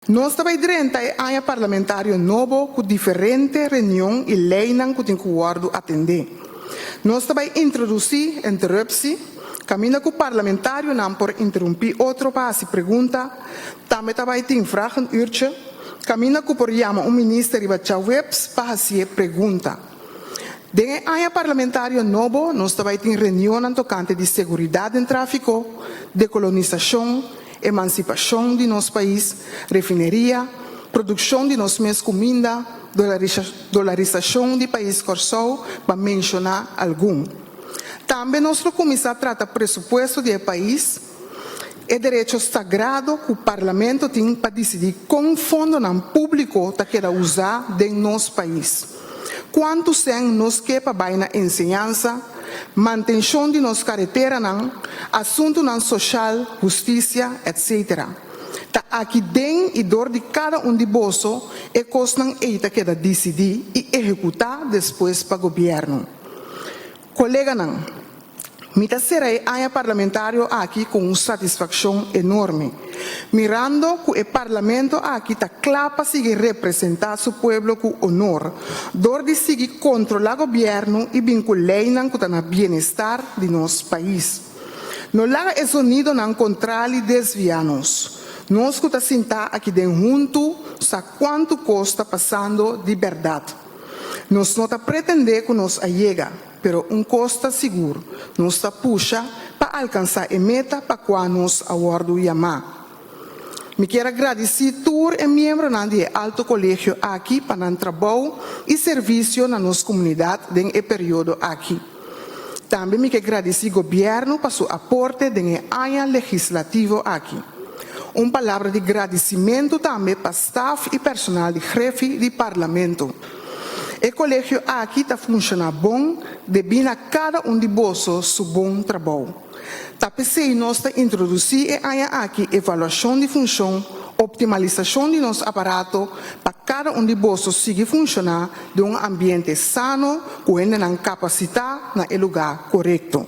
Nós também diremos a parlamentário novo com diferente reunião e lei que tem que atender. Nós também introduzir interrupção, caminha com o parlamentário não por interromper outro para se pergunta, também tem vragen uurtje, caminha com por chamar ministro e webs para se pergunta. Dentro a parlamentário novo, nós também tem reunião tocante de segurança em tráfico, decolonização, emancipação de nosso país, refineria, produção de nossa mesma comida, dolarização do país Corsol, para mencionar algum. Também nosso comissário trata pressuposto do país, é direito sagrado que o parlamento tem para decidir como fundo público está querendo usar dentro do nosso país. Quanto sem nos que para na ensinança, manutenção de nossa carretera, assunto social, justiça, etc. Tá aqui dentro e dor de cada de bolso e costam eita que decidir e executar depois para o governo. Colega Mita serei a parlamentário aqui com satisfação enorme, mirando que o parlamento aqui está claro para seguir representar seu povo com honor, dor de seguir controlar o governo e vincular com o bem-estar de nosso país. Não laga esse unido não controle desviar-nos. Nós que está sentados aqui dentro junto, sabe quanto custa passando de verdade. Nós não pretendemos que nos ayega, pero custa seguro. Nos puxa para alcançar a meta para qual nos aguardo chamar. Me quero agradecer a todos os membros do Alto Colégio aqui para o trabalho e serviço na nossa comunidade nesse período aqui. Também me quero agradecer ao governo para seu aporte no ano legislativo aqui. Uma palavra de agradecimento também para o staff e personal de chefe do parlamento. O colégio aqui está funcionando bom, devido a cada de bolsos seu bom trabalho. Tapecei nós introduzir aqui avaliação de função, optimalização de nosso aparato para cada de bolsos seguir funcionar de ambiente sano, com capacidade no lugar correto.